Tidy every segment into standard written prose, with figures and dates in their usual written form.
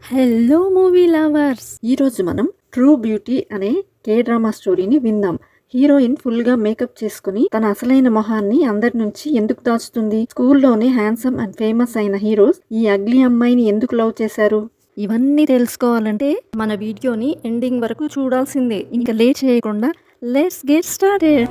Hello movie lovers, ఈరోజు మనం true beauty అనే కే డ్రామా స్టోరీని విందాం. హీరోయిన్ ఫుల్ గా మేకప్ చేసుకుని తన అసలైన మొహాన్ని అందరి నుంచి ఎందుకు దాచుతుంది? స్కూల్లోనే హ్యాండ్సమ్ అండ్ ఫేమస్ అయిన హీరోస్ ఈ అగ్లీ అమ్మాయిని ఎందుకు లవ్ చేశారు? ఇవన్నీ తెలుసుకోవాలంటే మన వీడియోని ఎండింగ్ వరకు చూడాల్సిందే. ఇంకా లేట్ చేయకుండా లెట్స్ గెట్ స్టార్టెడ్.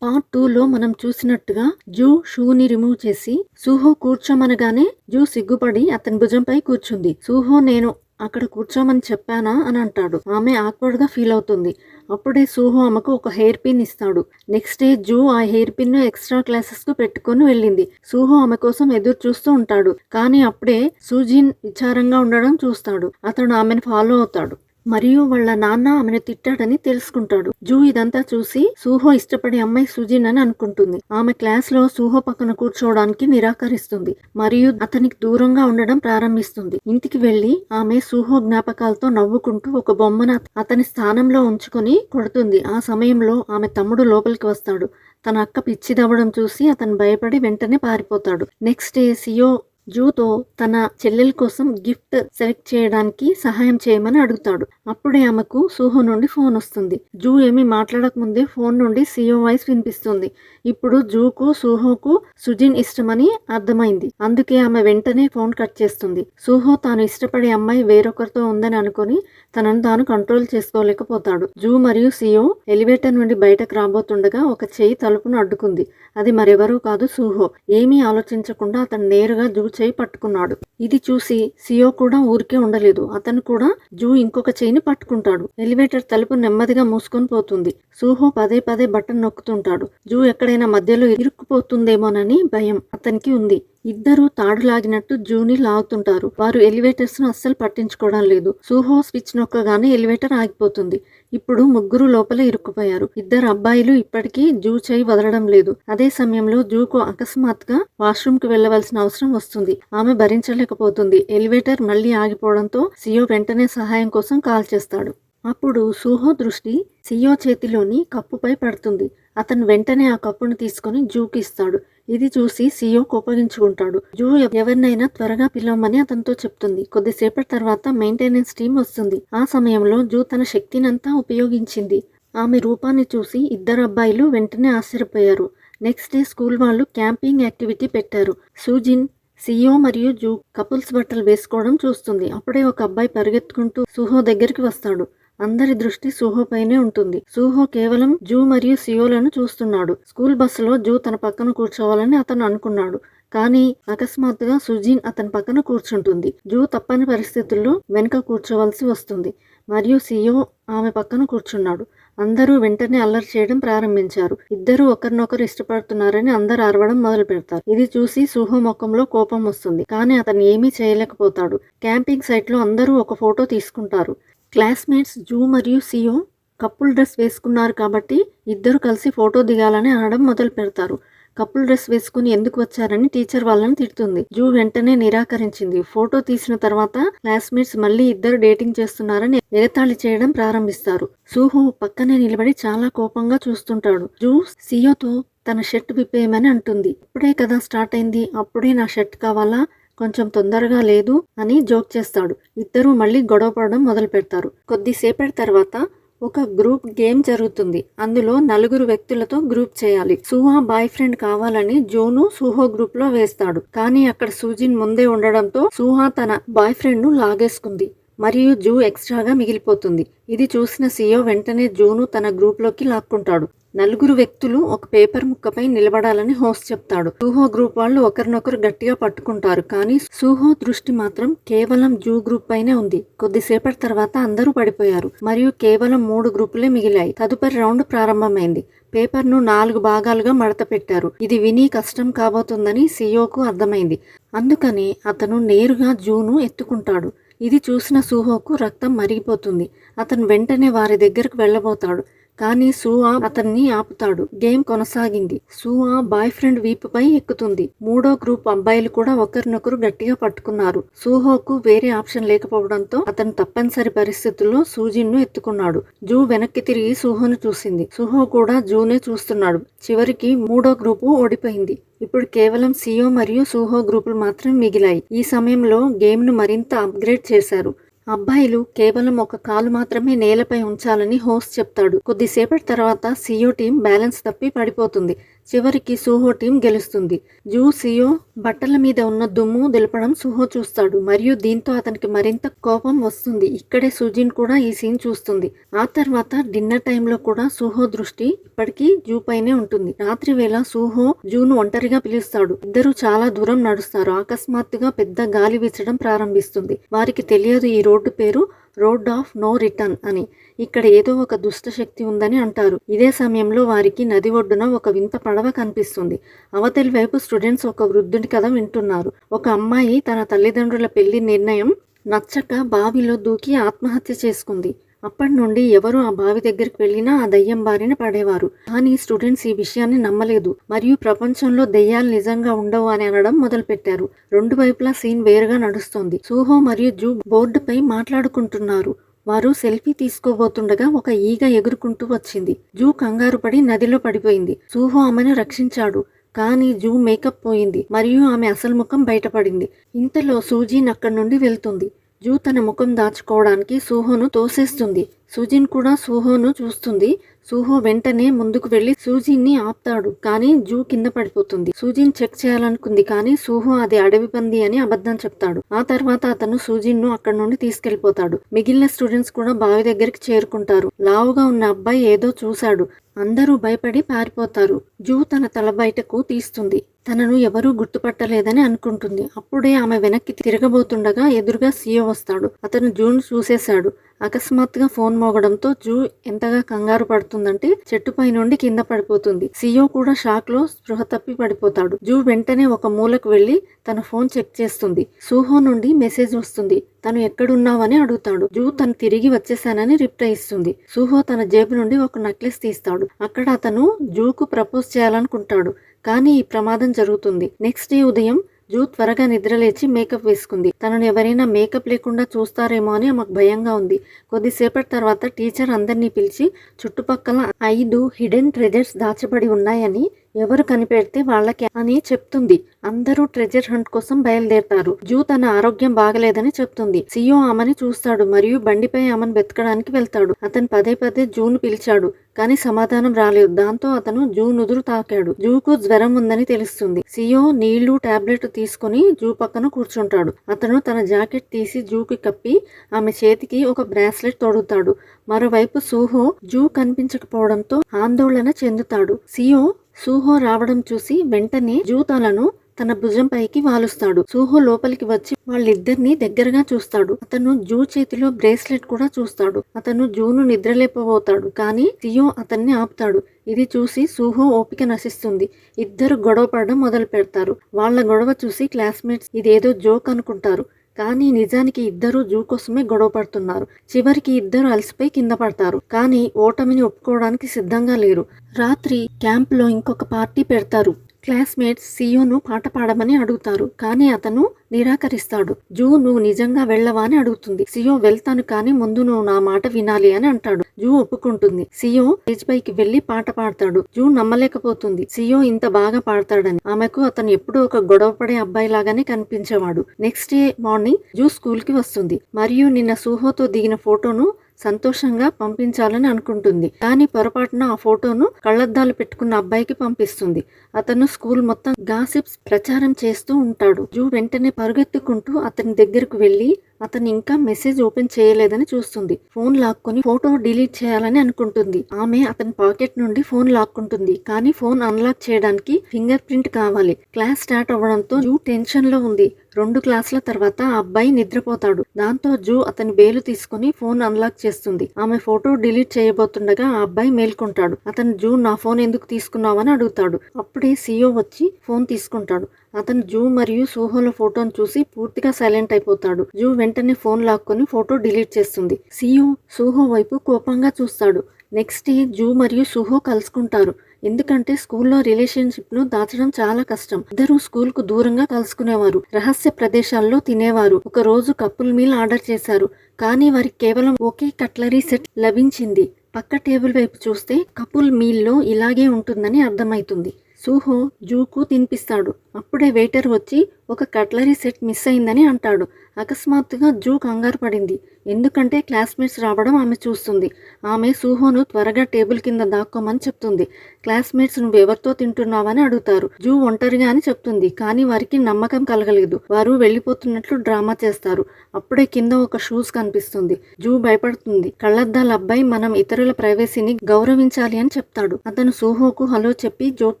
పార్ట్ 2లో మనం చూసినట్టుగా జూ షూని రిమూవ్ చేసి సూహో కూర్చోమనగానే జూ సిగ్గుపడి అతని భుజంపై కూర్చుంది. సూహో నేను అక్కడ కూర్చోమని చెప్పానా అని అంటాడు. ఆమె ఆక్వర్డ్ గా ఫీల్ అవుతుంది. అప్పుడే సూహో ఆమెకు ఒక హెయిర్ పిన్ ఇస్తాడు. నెక్స్ట్ డే జూ ఆ హెయిర్ పిన్ ను ఎక్స్ట్రా క్లాసెస్ కు పెట్టుకుని వెళ్ళింది. సూహో ఆమె కోసం ఎదురు చూస్తూ ఉంటాడు. కానీ అప్పుడే సూజిన్ విచారంగా ఉండడం చూస్తాడు. అతడు ఆమెను ఫాలో అవుతాడు మరియు వాళ్ళ నాన్న ఆమెను తిట్టాడని తెలుసుకుంటాడు. జూ ఇదంతా చూసి సూహో ఇష్టపడే అమ్మాయి సుజిన్ అని అనుకుంటుంది. ఆమె క్లాస్ లో సూహో పక్కన కూర్చోవడానికి నిరాకరిస్తుంది మరియు అతనికి దూరంగా ఉండడం ప్రారంభిస్తుంది. ఇంటికి వెళ్లి ఆమె సూహో జ్ఞాపకాలతో నవ్వుకుంటూ ఒక బొమ్మను అతని స్థానంలో ఉంచుకొని కొడుతుంది. ఆ సమయంలో ఆమె తమ్ముడు లోపలికి వస్తాడు. తన అక్క పిచ్చిదవ్వడం చూసి అతను భయపడి వెంటనే పారిపోతాడు. నెక్స్ట్ డే సియో జూతో తన చెల్లెల కోసం గిఫ్ట్ సెలెక్ట్ చేయడానికి సహాయం చేయమని అడుగుతాడు. అప్పుడే ఆమెకు సూహో నుండి ఫోన్ వస్తుంది. జూ ఏమీ మాట్లాడక ముందే ఫోన్ నుండి సియో వాయిస్ వినిపిస్తుంది. ఇప్పుడు జూకు సూహోకు సుజిన్ ఇష్టమని అర్థమైంది. అందుకే ఆమె వెంటనే ఫోన్ కట్ చేస్తుంది. సూహో తాను ఇష్టపడే అమ్మాయి వేరొకరితో ఉందని అనుకుని తనను తాను కంట్రోల్ చేసుకోలేకపోతాడు. జూ మరియు సియో ఎలివేటర్ నుండి బయటకు రాబోతుండగా ఒక చెయ్యి తలుపును అడ్డుకుంది. అది మరెవరూ కాదు, సూహో. ఏమీ ఆలోచించకుండా అతను నేరుగా జూ చేయి పట్టుకున్నాడు. ఇది చూసి సియో కూడా ఊరికే ఉండలేదు. అతను కూడా జూ ఇంకొక చేయిని పట్టుకుంటాడు. ఎలివేటర్ తలుపు నెమ్మదిగా మూసుకొని పోతుంది. సూహో పదే పదే బటన్ నొక్కుతుంటాడు. జూ ఎక్కడైనా మధ్యలో ఇరుక్కుపోతుందేమోనని భయం అతనికి ఉంది. ఇద్దరు తాడు లాగినట్టు జూని లాగుతుంటారు. వారు ఎలివేటర్స్ ను అస్సలు పట్టించుకోవడం లేదు. సూహో స్విచ్ నొక్కగానే ఎలివేటర్ ఆగిపోతుంది. ఇప్పుడు ముగ్గురు లోపల ఇరుక్కుపోయారు. ఇద్దరు అబ్బాయిలు ఇప్పటికీ జూ చేయి వదలడం లేదు. అదే సమయంలో జూకు అకస్మాత్తుగా వాష్రూమ్ కి వెళ్లవలసిన అవసరం వస్తుంది. ఆమె భరించలేకపోతుంది. ఎలివేటర్ మళ్లీ ఆగిపోవడంతో సియో వెంటనే సహాయం కోసం కాల్ చేస్తాడు. అప్పుడు సూహో దృష్టి సియో చేతిలోని కప్పుపై పడుతుంది. అతను వెంటనే ఆ కప్పును తీసుకుని జూకి ఇస్తాడు. ఇది చూసి సియో కోపగించుకుంటాడు. జూ ఎవరినైనా త్వరగా పిలవమని అతనితో చెప్తుంది. కొద్దిసేపటి తర్వాత మెయింటెనెన్స్ టీం వస్తుంది. ఆ సమయంలో జూ తన శక్తినంతా ఉపయోగించింది. ఆమె రూపాన్ని చూసి ఇద్దరు అబ్బాయిలు వెంటనే ఆశ్చర్యపోయారు. నెక్స్ట్ డే స్కూల్ వాళ్ళు క్యాంపింగ్ యాక్టివిటీ పెట్టారు. సూజిన్, సియో మరియు జూ కపుల్స్ బట్టలు వేసుకోవడం చూస్తుంది. అప్పుడే ఒక అబ్బాయి పరిగెత్తుకుంటూ సూహో దగ్గరికి వస్తాడు. అందరి దృష్టి సూహో పైనే ఉంటుంది. సూహో కేవలం జూ మరియు సియోలను చూస్తున్నాడు. స్కూల్ బస్సులో జూ తన పక్కన కూర్చోవాలని అతను అనుకున్నాడు. కానీ అకస్మాత్తుగా సుజిన్ అతని పక్కన కూర్చుంటుంది. జూ తప్పని పరిస్థితుల్లో వెనుక కూర్చోవలసి వస్తుంది మరియు సియో ఆమె పక్కన కూర్చున్నాడు. అందరూ వెంటనే అల్లరి చేయడం ప్రారంభించారు. ఇద్దరూ ఒకరినొకరు ఇష్టపడుతున్నారని అందరూ అరవడం మొదలు పెడతారు. ఇది చూసి సూహో ముఖంలో కోపం వస్తుంది. కానీ అతను ఏమీ చేయలేకపోతాడు. క్యాంపింగ్ సైట్ లో అందరూ ఒక ఫోటో తీసుకుంటారు. క్లాస్మేట్స్ జూ మరియు సియో కపుల్ డ్రెస్ వేసుకున్నారు కాబట్టి ఇద్దరు కలిసి ఫోటో దిగాలని అనడం మొదలు పెడతారు. కపుల్ డ్రెస్ వేసుకుని ఎందుకు వచ్చారని టీచర్ వాళ్ళని తిడుతుంది. జూ వెంటనే నిరాకరించింది. ఫోటో తీసిన తర్వాత క్లాస్మేట్స్ మళ్ళీ ఇద్దరు డేటింగ్ చేస్తున్నారని ఎగతాళి చేయడం ప్రారంభిస్తారు. సూహో పక్కనే నిలబడి చాలా కోపంగా చూస్తుంటాడు. జూ సియోతో తన షర్ట్ విప్పేయమని అంటుంది. ఇప్పుడే కదా స్టార్ట్ అయింది, అప్పుడే నా షర్ట్ కావాలా, కొంచెం తొందరగా లేదు అని జోక్ చేస్తాడు. ఇద్దరూ మళ్ళీ గొడవ పడడం మొదలు పెడతారు. కొద్దిసేపటి తర్వాత ఒక గ్రూప్ గేమ్ జరుగుతుంది. అందులో 4 వ్యక్తులతో గ్రూప్ చేయాలి. సూహా బాయ్ ఫ్రెండ్ కావాలని జోను సూహో గ్రూప్ లో వేస్తాడు. కానీ అక్కడ సూజిన్ ముందే ఉండడంతో సూహా తన బాయ్ ఫ్రెండ్ ను లాగేసుకుంది మరియు జూ ఎక్స్ట్రాగా మిగిలిపోతుంది. ఇది చూసిన సియో వెంటనే జూను తన గ్రూప్ లోకి లాక్కుంటాడు. 4 వ్యక్తులు ఒక పేపర్ ముక్కపై నిలబడాలని హోస్ట్ చెప్తాడు. సూహో గ్రూప్ వాళ్ళు ఒకరినొకరు గట్టిగా పట్టుకుంటారు. కానీ సూహో దృష్టి మాత్రం కేవలం జూ గ్రూప్ పైనే ఉంది. కొద్దిసేపటి తర్వాత అందరూ పడిపోయారు మరియు కేవలం 3 గ్రూపులే మిగిలాయి. తదుపరి రౌండ్ ప్రారంభమైంది. పేపర్ ను 4 భాగాలుగా మడత పెట్టారు. ఇది విని కష్టం కాబోతుందని సియోకు అర్థమైంది. అందుకని అతను నేరుగా జూను ఎత్తుకుంటాడు. ఇది చూసిన సూహోకు రక్తం మరిగిపోతుంది. అతను వెంటనే వారి దగ్గరకు వెళ్ళబోతాడు. కానీ సూహా అతన్ని ఆపుతాడు. గేమ్ కొనసాగింది. సూహా బాయ్ ఫ్రెండ్ వీపుపై ఎక్కుతుంది. మూడో గ్రూప్ అబ్బాయిలు కూడా ఒకరినొకరు గట్టిగా పట్టుకున్నారు. సూహోకు వేరే ఆప్షన్ లేకపోవడంతో అతను తప్పనిసరి పరిస్థితుల్లో సూజిన్ ను ఎత్తుకున్నాడు. జూ వెనక్కి తిరిగి సూహోను చూసింది. సూహో కూడా జూనే చూస్తున్నాడు. చివరికి మూడో గ్రూపు ఓడిపోయింది. ఇప్పుడు కేవలం సియో మరియు సూహో గ్రూపులు మాత్రమే మిగిలాయి. ఈ సమయంలో గేమ్ ను మరింత అప్గ్రేడ్ చేశారు. అబ్బాయిలు కేవలం ఒక కాలు మాత్రమే నేలపై ఉంచాలని హోస్ట్ చెప్తాడు. కొద్దిసేపటి తర్వాత సియో టీం బ్యాలెన్స్ తప్పి పడిపోతుంది. చివరికి సూహో టీం గెలుస్తుంది. జూ సియో బట్టల మీద ఉన్న దుమ్ము దులపడం సూహో చూస్తాడు మరియు దీంతో అతనికి మరింత కోపం వస్తుంది. ఇక్కడే సుజిన్ కూడా ఈ సీన్ చూస్తుంది. ఆ తర్వాత డిన్నర్ టైంలో కూడా సూహో దృష్టి ఇప్పటికీ జూ పైనే ఉంటుంది. రాత్రి వేళ సూహో జూను ఒంటరిగా పిలుస్తాడు. ఇద్దరు చాలా దూరం నడుస్తారు. అకస్మాత్తుగా పెద్ద గాలి వీచడం ప్రారంభిస్తుంది. వారికి తెలియదు ఈ రోడ్డు పేరు రోడ్ ఆఫ్ నో రిటర్న్ అని. ఇక్కడ ఏదో ఒక దుష్ట శక్తి ఉందని అంటారు. ఇదే సమయంలో వారికి నది ఒడ్డున ఒక వింత పడవ కనిపిస్తుంది. అవతలి వైపు స్టూడెంట్స్ ఒక వృద్ధుడి కథ వింటున్నారు. ఒక అమ్మాయి తన తల్లిదండ్రుల పెళ్లి నిర్ణయం నచ్చక బావిలో దూకి ఆత్మహత్య చేసుకుంది. అప్పటి నుండి ఎవరు ఆ బావి దగ్గరికి వెళ్ళినా ఆ దయ్యం బారిన పడేవారు. కానీ స్టూడెంట్స్ ఈ విషయాన్ని నమ్మలేదు మరియు ప్రపంచంలో దెయ్యాలు నిజంగా ఉండవు అని అనడం మొదలుపెట్టారు. రెండు వైపులా సీన్ వేరుగా నడుస్తోంది. సూహో మరియు జూ బోర్డుపై మాట్లాడుకుంటున్నారు. వారు సెల్ఫీ తీసుకోబోతుండగా ఒక ఈగ ఎగురుకుంటూ వచ్చింది. జూ కంగారు పడి నదిలో పడిపోయింది. సూహో ఆమెను రక్షించాడు. కానీ జూ మేకప్ పోయింది మరియు ఆమె అసలు ముఖం బయటపడింది. ఇంతలో సూజిన్ అక్కడి నుండి వెళ్తుంది. జూ తన ముఖం దాచుకోవడానికి సూహోను తోసేస్తుంది. సుజిన్ కూడా సూహోను చూస్తుంది. సూహో వెంటనే ముందుకు వెళ్లి సూజిన్ ని ఆపుతాడు. కానీ జూ కింద పడిపోతుంది. సూజిన్ చెక్ చేయాలనుకుంది కానీ సూహో అది అడవి పంది అని అబద్ధం చెప్తాడు. ఆ తర్వాత అతను సూజిన్ ను అక్కడి నుండి తీసుకెళ్లిపోతాడు. మిగిలిన స్టూడెంట్స్ కూడా బావి దగ్గరికి చేరుకుంటారు. లావుగా ఉన్న అబ్బాయి ఏదో చూశాడు. అందరూ భయపడి పారిపోతారు. జూ తన తల బయటకు తీస్తుంది. తనను ఎవరూ గుర్తుపట్టలేదని అనుకుంటుంది. అప్పుడే ఆమె వెనక్కి తిరగబోతుండగా ఎదురుగా సియో వస్తాడు. అతను జూను చూసేశాడు. అకస్మాత్తుగా ఫోన్ మోగడంతో జూ ఎంతగా కంగారు పడుతుందంటే చెట్టుపై నుండి కింద పడిపోతుంది. సియో కూడా షాక్ లో స్పృహ తప్పి పడిపోతాడు. జూ వెంటనే ఒక మూలకు వెళ్లి తన ఫోన్ చెక్ చేస్తుంది. సూహో నుండి మెసేజ్ వస్తుంది. తను ఎక్కడున్నావని అడుగుతాడు. జూ తను తిరిగి వచ్చేసానని రిప్లై ఇస్తుంది. సూహో తన జేబు నుండి ఒక నెక్లెస్ తీస్తాడు. అక్కడ అతను జూకు ప్రపోజ్ చేయాలనుకుంటాడు. కానీ ఈ ప్రమాదం జరుగుతుంది. నెక్స్ట్ డే ఉదయం జూ త్వరగా నిద్రలేచి మేకప్ వేసుకుంది. తనను ఎవరైనా మేకప్ లేకుండా చూస్తారేమో అని ఆమెకు భయంగా ఉంది. కొద్దిసేపటి తర్వాత టీచర్ అందరినీ పిలిచి చుట్టుపక్కల 5 హిడెన్ ట్రెజర్స్ దాచబడి ఉన్నాయని ఎవరు కనిపెడితే వాళ్ళకి అని చెప్తుంది. అందరూ ట్రెజర్ హంట్ కోసం బయలుదేరతారు. జూ తన ఆరోగ్యం బాగలేదని చెప్తుంది. సియో ఆమెని చూస్తాడు మరియు బండిపై ఆమెను వెతకడానికి వెళ్తాడు. అతను పదే పదే జూను పిలిచాడు కానీ సమాధానం రాలేదు. దాంతో అతను జూ నుదురు తాకాడు. జూకు జ్వరం ఉందని తెలుస్తుంది. సియో నీళ్లు టాబ్లెట్ తీసుకుని జూ పక్కన కూర్చుంటాడు. అతను తన జాకెట్ తీసి జూకి కప్పి ఆమె చేతికి ఒక బ్రాస్లెట్ తొడుగుతాడు. మరోవైపు సూహో జూ కనిపించకపోవడంతో ఆందోళన చెందుతాడు. సియో సూహో రావడం చూసి వెంటనే జూ తలను తన భుజం పైకి వాలుస్తాడు. సూహో లోపలికి వచ్చి వాళ్ళిద్దరిని దగ్గరగా చూస్తాడు. అతను జూ చేతిలో బ్రేస్లెట్ కూడా చూస్తాడు. అతను జూను నిద్రలేపబోతాడు కానీ సియో అతన్ని ఆపుతాడు. ఇది చూసి సూహో ఓపిక నశిస్తుంది. ఇద్దరు గొడవ పడడం మొదలు పెడతారు. వాళ్ళ గొడవ చూసి క్లాస్మేట్స్ ఇదేదో జోక్ అనుకుంటారు. కానీ నిజానికి ఇద్దరు జూ కోసమే గొడవ పడుతున్నారు. చివరికి ఇద్దరు అలసిపోయి కింద పడతారు. కానీ ఓటమిని ఒప్పుకోవడానికి సిద్ధంగా లేరు. రాత్రి క్యాంప్లో ఇంకొక పార్టీ పెడతారు. క్లాస్మేట్స్ సియోను పాట పాడమని అడుగుతారు కానీ అతను నిరాకరిస్తాడు. జూ నువ్వు నిజంగా వెళ్ళవా అని అడుగుతుంది. సియో వెళ్తాను కానీ ముందు నువ్వు నా మాట వినాలి అని అంటాడు. జూ ఒప్పుకుంటుంది. సియో స్టేజ్ పైకి వెళ్లి పాట పాడతాడు. జూ నమ్మలేకపోతుంది సియో ఇంత బాగా పాడతాడని. ఆమెకు అతను ఎప్పుడూ ఒక గొడవ పడే అబ్బాయి లాగానే కనిపించేవాడు. నెక్స్ట్ డే మార్నింగ్ జూ స్కూల్ కి వస్తుంది మరియు నిన్న సూహోతో దిగిన ఫోటోను సంతోషంగా పంపించాలని అనుకుంటుంది. కానీ పొరపాటున ఆ ఫోటోను కళ్లద్దాలు పెట్టుకున్న అబ్బాయికి పంపిస్తుంది. అతను స్కూల్ మొత్తం గాసిప్స్ ప్రచారం చేస్తూ ఉంటాడు. జూ వెంటనే పరుగెత్తుకుంటూ అతని దగ్గరకు వెళ్లి అతను ఇంకా మెసేజ్ ఓపెన్ చేయలేదని చూస్తుంది. ఫోన్ లాక్కొని ఫోటో డిలీట్ చేయాలని అనుకుంటుంది. ఆమె అతని పాకెట్ నుండి ఫోన్ లాక్కుంటుంది కానీ ఫోన్ అన్లాక్ చేయడానికి ఫింగర్ ప్రింట్ కావాలి. క్లాస్ స్టార్ట్ అవ్వడంతో జూ టెన్షన్ లో ఉంది. 2 క్లాసుల తర్వాత ఆ అబ్బాయి నిద్రపోతాడు. దాంతో జూ అతని బేలు తీసుకుని ఫోన్ అన్లాక్ చేస్తుంది. ఆమె ఫోటో డిలీట్ చేయబోతుండగా ఆ అబ్బాయి మేల్కొంటాడు. అతను జూ నా ఫోన్ ఎందుకు తీసుకున్నావని అడుగుతాడు. అప్పుడే సియో వచ్చి ఫోన్ తీసుకుంటాడు. అతను జూ మరియు సూహోల ఫోటోను చూసి పూర్తిగా సైలెంట్ అయిపోతాడు. జూ వెంటనే ఫోన్ లాక్కొని ఫోటో డిలీట్ చేస్తుంది. సియో సూహో వైపు కోపంగా చూస్తాడు. నెక్స్ట్ డే జూ మరియు సుహో కలుసుకుంటారు. ఎందుకంటే స్కూల్లో రిలేషన్షిప్ ను దాచడం చాలా కష్టం. ఇద్దరు స్కూల్ కు దూరంగా కలుసుకునేవారు. రహస్య ప్రదేశాల్లో తినేవారు. ఒక రోజు కపుల్ మీల్ ఆర్డర్ చేశారు. కానీ వారికి కేవలం ఒకే కట్లరీ సెట్ లభించింది. పక్క టేబుల్ వైపు చూస్తే కపుల్ మీల్లో ఇలాగే ఉంటుందని అర్థమవుతుంది. సుహో జూకు తినిపిస్తాడు. అప్పుడే వెయిటర్ వచ్చి ఒక కట్లరీ సెట్ మిస్ అయిందని అంటాడు. అకస్మాత్తుగా జూ కంగారు పడింది. ఎందుకంటే క్లాస్మేట్స్ రావడం ఆమె చూస్తుంది. ఆమె సుహోను త్వరగా టేబుల్ కింద దాక్కోమని చెప్తుంది. క్లాస్మేట్స్ నువ్వెవరితో తింటున్నావని అడుగుతారు. జూ ఒంటరిగా అని చెప్తుంది. కానీ వారికి నమ్మకం కలగలేదు. వారు వెళ్ళిపోతున్నట్లు డ్రామా చేస్తారు. అప్పుడే కింద ఒక షూస్ కనిపిస్తుంది. జూ భయపడుతుంది. కళ్ళద్దాల అబ్బాయి మనం ఇతరుల ప్రైవసీని గౌరవించాలి అని చెప్తాడు. అతను సుహోకు హలో చెప్పి జోక్